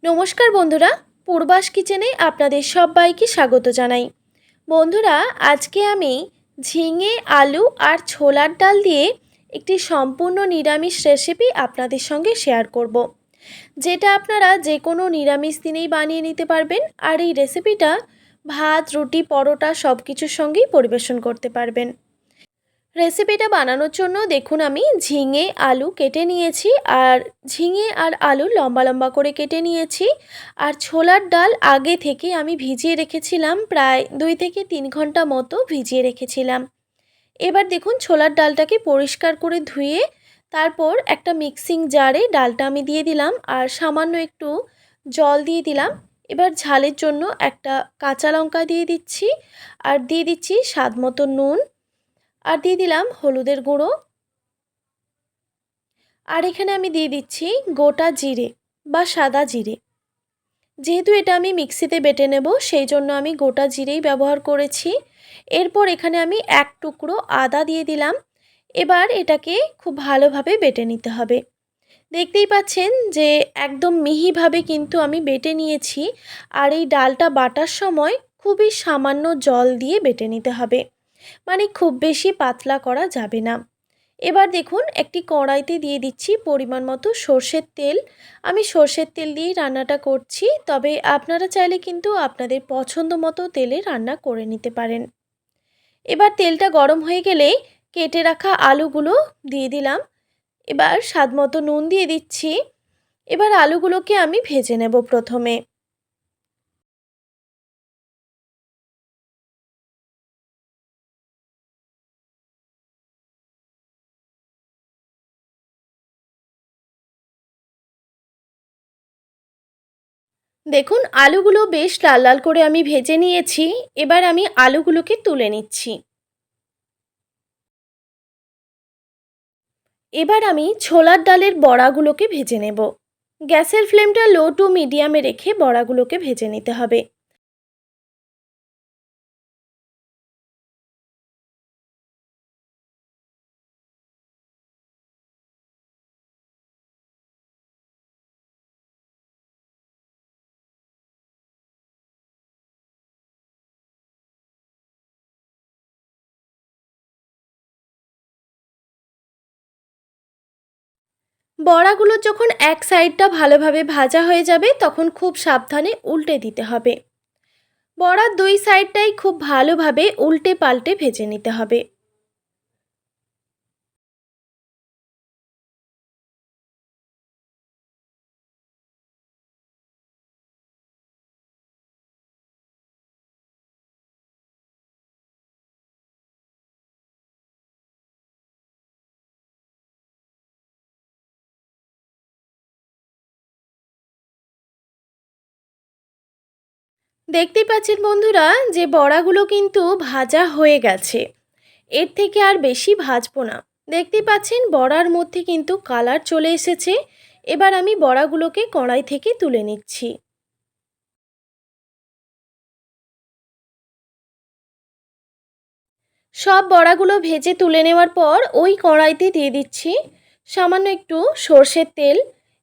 নমস্কার বন্ধুরা, পূর্বাস কিচেনে আপনাদের সবাইকে স্বাগত জানাই। বন্ধুরা, আজকে আমি ঝিঙে, আলু আর ছোলার ডাল দিয়ে একটি সম্পূর্ণ নিরামিষ রেসিপি আপনাদের সঙ্গে শেয়ার করব, যেটা আপনারা যে কোনো নিরামিষ দিনেই বানিয়ে নিতে পারবেন। আর এই রেসিপিটা ভাত, রুটি, পরোটা সব কিছুর সঙ্গেই পরিবেশন করতে পারবেন। রেসিপিটা বানানোর জন্য দেখুন আমি ঝিঙে আলু কেটে নিয়েছি, আর ঝিঙে আর আলু লম্বা লম্বা করে কেটে নিয়েছি। আর ছোলার ডাল আগে থেকে আমি ভিজিয়ে রেখেছিলাম, প্রায় 2 থেকে 3 ঘন্টা মতো ভিজিয়ে রেখেছিলাম। এবার দেখুন ছোলার ডালটাকে পরিষ্কার করে ধুয়ে তারপর একটা মিক্সিং জারে ডালটা আমি দিয়ে দিলাম, আর সামান্য একটু জল দিয়ে দিলাম। এবার ঝালের জন্য একটা কাঁচা লঙ্কা দিয়ে দিচ্ছি, আর দিয়ে দিচ্ছি স্বাদ মতো নুন, আর দিয়ে দিলাম হলুদের গুঁড়ো। আর এখানে আমি দিয়ে দিচ্ছি গোটা জিরে বা সাদা জিরে। যেহেতু এটা আমি মিক্সিতে বেটে নেব, সেই জন্য আমি গোটা জিরেই ব্যবহার করেছি। এরপর এখানে আমি এক টুকরো আদা দিয়ে দিলাম। এবার এটাকে খুব ভালোভাবে বেটে নিতে হবে। দেখতেই পাচ্ছেন যে একদম মিহিভাবে কিন্তু আমি বেটে নিয়েছি। আর এই ডালটা বাটার সময় খুবই সামান্য জল দিয়ে বেটে নিতে হবে, মানে খুব বেশি পাতলা করা যাবে না। এবার দেখুন একটি কড়াইতে দিয়ে দিচ্ছি পরিমাণ মতো সর্ষের তেল। আমি সর্ষের তেল দিয়েই রান্নাটা করছি, তবে আপনারা চাইলে কিন্তু আপনাদের পছন্দ মতো তেলে রান্না করে নিতে পারেন। এবার তেলটা গরম হয়ে গেলেই কেটে রাখা আলুগুলো দিয়ে দিলাম। এবার স্বাদ মতো নুন দিয়ে দিচ্ছি। এবার আলুগুলোকে আমি ভেজে নেব প্রথমে। দেখুন আলুগুলো বেশ লাল লাল করে আমি ভেজে নিয়েছি। এবার আমি আলুগুলোকে তুলে নিচ্ছি। এবার আমি ছোলার ডালের বড়াগুলোকে ভেজে নেব। গ্যাসের ফ্লেমটা লো টু মিডিয়ামে রেখে বড়াগুলোকে ভেজে নিতে হবে। বড়াগুলো যখন এক সাইডটা ভালোভাবে ভাজা হয়ে যাবে, তখন খুব সাবধানে উল্টে দিতে হবে। বড়ার দুই সাইডটাই খুব ভালোভাবে উল্টে পাল্টে ভেজে নিতে হবে। দেখতেই পাচ্ছেন বন্ধুরা যে বড়াগুলো কিন্তু ভাজা হয়ে গেছে। এর থেকে আর বেশি ভাজবো না। দেখতেই পাচ্ছেন বড়ার মধ্যে কিন্তু কালার চলে এসেছে। এবার আমি বড়াগুলোকে কড়াই থেকে তুলে নিচ্ছি। সব বড়াগুলো ভেজে তুলে নেওয়ার পর ওই কড়াইতে দিয়ে দিচ্ছি সামান্য একটু সর্ষের তেল।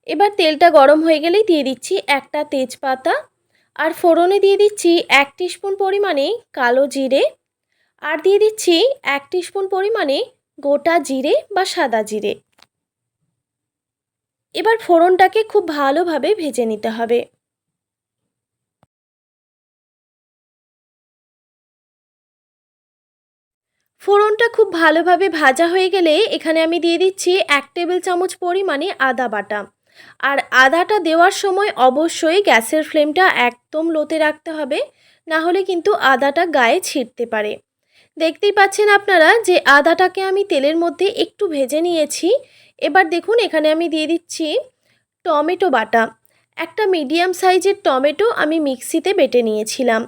এবার তেলটা গরম হয়ে গেলেই দিয়ে দিচ্ছি একটা তেজপাতা, আর ফোড়নে দিয়ে দিচ্ছি 1 টিস্পুন পরিমাণে কালো জিরে, আর দিয়ে দিচ্ছি 1 টিস্পুন পরিমাণে গোটা জিরে বা সাদা জিরে। এবার ফোড়নটাকে খুব ভালোভাবে ভেজে নিতে হবে। ফোড়নটা খুব ভালোভাবে ভাজা হয়ে গেলে এখানে আমি দিয়ে দিচ্ছি 1 টেবিল চামচ পরিমাণে আদা বাটা। আর আদাটা দেওয়ার সময় অবশ্যই গ্যাসের ফ্লেমটা একদম লোতে রাখতে হবে, না হলে কিন্তু আদাটা গায়ে ছিটতে পারে। দেখতেই পাচ্ছেন আপনারা যে আদাটাকে আমি তেলের মধ্যে একটু ভেজে নিয়েছি। এবার দেখুন এখানে আমি দিয়ে দিচ্ছি টমেটো বাটা। একটা মিডিয়াম সাইজের টমেটো আমি মিক্সিতে বেটে নিয়েছিলাম।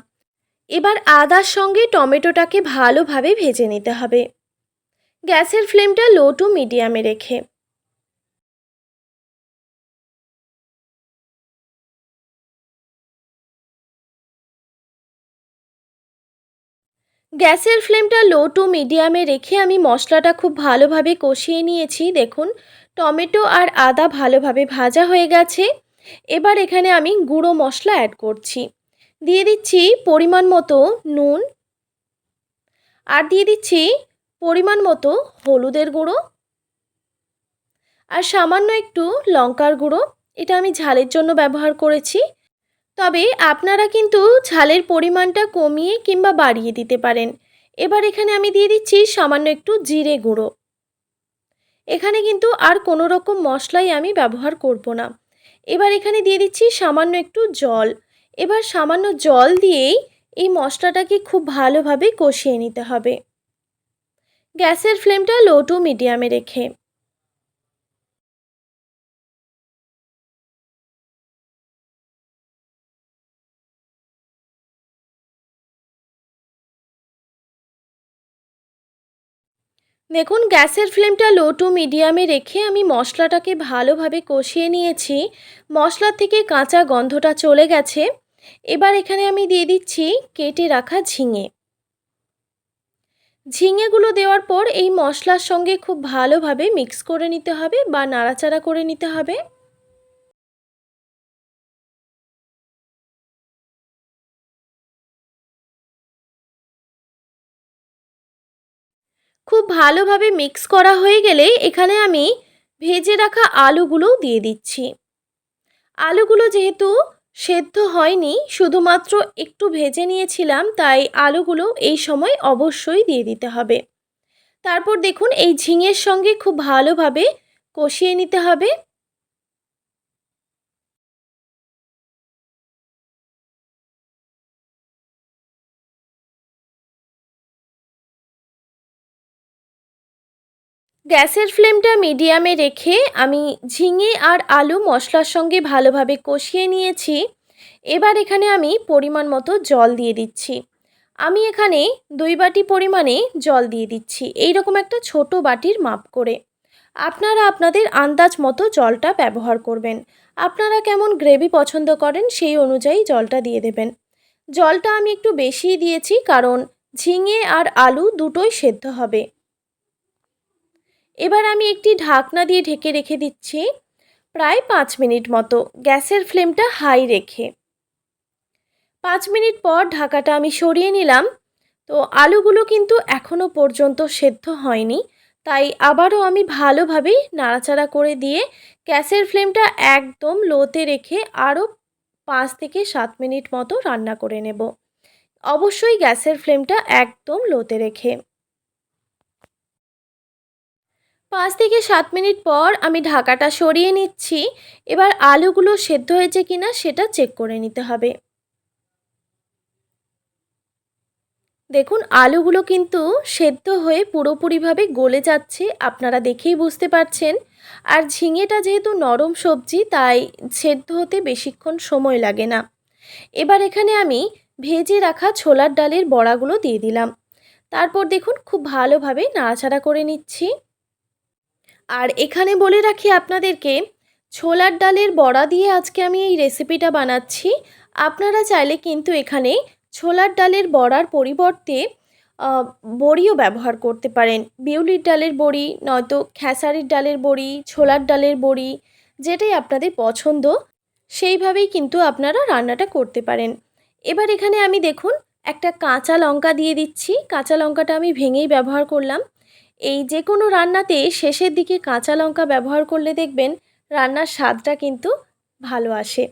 এবার আদার সঙ্গে টমেটোটাকে ভালোভাবে ভেজে নিতে হবে, গ্যাসের ফ্লেমটা লো টু মিডিয়ামে রেখে। গ্যাসের ফ্লেমটা লো টু মিডিয়ামে রেখে আমি মশলাটা খুব ভালোভাবে কষিয়ে নিয়েছি। দেখুন টমেটো আর আদা ভালোভাবে ভাজা হয়ে গেছে। এবার এখানে আমি গুঁড়ো মশলা অ্যাড করছি। দিয়ে দিচ্ছি পরিমাণ মতো নুন, আর দিয়ে দিচ্ছি পরিমাণ মতো হলুদের গুঁড়ো, আর সামান্য একটু লঙ্কার গুঁড়ো। এটা আমি ঝালের জন্য ব্যবহার করেছি, তবে আপনারা কিন্তু ঝালের পরিমাণটা কমিয়ে কিংবা বাড়িয়ে দিতে পারেন। এবার এখানে আমি দিয়ে দিচ্ছি সামান্য একটু জিরে গুঁড়ো। এখানে কিন্তু আর কোনো রকম মশলাই আমি ব্যবহার করব না। এবার এখানে দিয়ে দিচ্ছি সামান্য একটু জল। এবার সামান্য জল দিয়েই এই মশলাটাকে খুব ভালোভাবে কষিয়ে নিতে হবে, গ্যাসের ফ্লেমটা লো টু মিডিয়ামে রেখে। দেখুন, গ্যাসের ফ্লেমটা লো টু মিডিয়ামে রেখে আমি মশলাটাকে ভালোভাবে কষিয়ে নিয়েছি। মশলার থেকে কাঁচা গন্ধটা চলে গেছে। এবার এখানে আমি দিয়ে দিচ্ছি কেটে রাখা ঝিঙে। ঝিঙেগুলো দেওয়ার পর এই মশলার সঙ্গে খুব ভালোভাবে মিক্স করে নিতে হবে বা নাড়াচাড়া করে নিতে হবে। খুব ভালোভাবে মিক্স করা হয়ে গেলে এখানে আমি ভেজে রাখা আলুগুলোও দিয়ে দিচ্ছি। আলুগুলো যেহেতু সেদ্ধ হয়নি, শুধুমাত্র একটু ভেজে নিয়েছিলাম, তাই আলুগুলো এই সময় অবশ্যই দিয়ে দিতে হবে। তারপর দেখুন, এই ঝিঙের সঙ্গে খুব ভালোভাবে কষিয়ে নিতে হবে। গ্যাসের ফ্লেমটা মিডিয়ামে রেখে আমি ঝিঙে আর আলু মশলার সঙ্গে ভালোভাবে কষিয়ে নিয়েছি। এবার এখানে আমি পরিমাণ মতো জল দিয়ে দিচ্ছি। আমি এখানে 2 বাটি পরিমাণে জল দিয়ে দিচ্ছি, এইরকম একটা ছোট বাটির মাপ করে। আপনারা আপনাদের আন্দাজ মতো জলটা ব্যবহার করবেন। আপনারা কেমন গ্রেভি পছন্দ করেন সেই অনুযায়ী জলটা দিয়ে দেবেন। জলটা আমি একটু বেশিই দিয়েছি, কারণ ঝিঙে আর আলু দুটোই সেদ্ধ হবে। এবার আমি একটি ঢাকনা দিয়ে ঢেকে রেখে দিচ্ছি প্রায় 5 মিনিট মতো, গ্যাসের ফ্লেমটা হাই রেখে। 5 মিনিট পর ঢাকাটা আমি সরিয়ে নিলাম। তো আলুগুলো কিন্তু এখনও পর্যন্ত সেদ্ধ হয়নি, তাই আবারও আমি ভালোভাবে নাড়াচাড়া করে দিয়ে গ্যাসের ফ্লেমটা একদম লোতে রেখে আরও 5 থেকে 7 মিনিট মতো রান্না করে নেব। অবশ্যই গ্যাসের ফ্লেমটা একদম লোতে রেখে। 5 থেকে 7 মিনিট পর আমি ঢাকাটা সরিয়ে নিচ্ছি। এবার আলুগুলো সেদ্ধ হয়েছে কিনা সেটা চেক করে নিতে হবে। দেখুন, আলুগুলো কিন্তু সেদ্ধ হয়ে পুরোপুরিভাবে গলে যাচ্ছে, আপনারা দেখেই বুঝতে পারছেন। আর ঝিঙেটা যেহেতু নরম সবজি, তাই সেদ্ধ হতে বেশিক্ষণ সময় লাগে না। এবার এখানে আমি ভেজে রাখা ছোলার ডালের বড়াগুলো দিয়ে দিলাম। তারপর দেখুন, খুব ভালোভাবে নাড়াচাড়া করে নিচ্ছি। আর এখানে বলে রাখি আপনাদেরকে, ছোলার ডালের বড়া দিয়ে আজকে আমি এই রেসিপিটা বানাচ্ছি। আপনারা চাইলে কিন্তু এখানে ছোলার ডালের বড়ার পরিবর্তে বড়িও ব্যবহার করতে পারেন। বিউলির ডালের বড়ি, নয়তো খেসারির ডালের বড়ি, ছোলার ডালের বড়ি, যেটাই আপনাদের পছন্দ সেইভাবেই কিন্তু আপনারা রান্নাটা করতে পারেন। এবার এখানে আমি দেখুন একটা কাঁচা লঙ্কা দিয়ে দিচ্ছি। কাঁচা লঙ্কাটা আমি ভেঙেই ব্যবহার করলাম। এই যে কোনো রান্নাতে শেষের দিকে কাঁচা লঙ্কা ব্যবহার করলে দেখবেন রান্নার স্বাদটা কিন্তু ভালো আসে।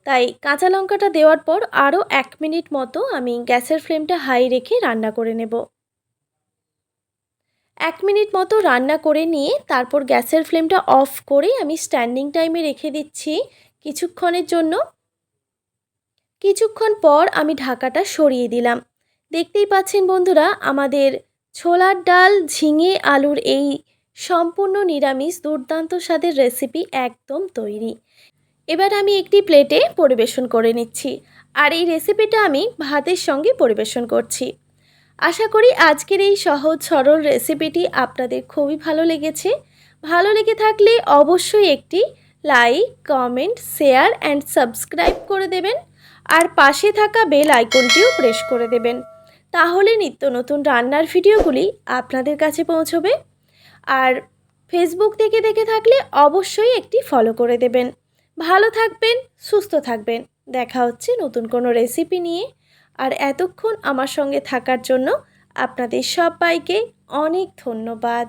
তাই কাঁচা লঙ্কাটা দেওয়ার পর আরও 1 মিনিট মতো আমি গ্যাসের ফ্লেমটা হাই রেখে রান্না করে নেব। 1 মিনিট মতো রান্না করে নিয়ে তারপর গ্যাসের ফ্লেমটা অফ করে আমি স্ট্যান্ডিং টাইমে রেখে দিচ্ছি কিছুক্ষণের জন্য। কিছুক্ষণ পর আমি ঢাকাটা সরিয়ে দিলাম। দেখতেই পাচ্ছেন বন্ধুরা, আমাদের ছোলার ডাল ঝিঙে আলুর এই সম্পূর্ণ নিরামিষ দুর্দান্ত স্বাদের রেসিপি একদম তৈরি। এবার আমি একটি প্লেটে পরিবেশন করে নিচ্ছি, আর এই রেসিপিটা আমি ভাতের সঙ্গে পরিবেশন করছি। আশা করি আজকের এই সহজ সরল রেসিপিটি আপনাদের খুবই ভালো লেগেছে। ভালো লেগে থাকলে অবশ্যই একটি like, comment, share and subscribe করে দেবেন। আর পাশে থাকা বেল আইকনটিও প্রেস করে দেবেন, তাহলে নিত্য নতুন রান্নার ভিডিওগুলি আপনাদের কাছে পৌঁছবে। আর ফেসবুক থেকে দেখে থাকলে অবশ্যই একটি ফলো করে দেবেন। ভালো থাকবেন, সুস্থ থাকবেন। দেখা হচ্ছে নতুন কোনো রেসিপি নিয়ে। আর এতক্ষণ আমার সঙ্গে থাকার জন্য আপনাদের সবাইকে অনেক ধন্যবাদ।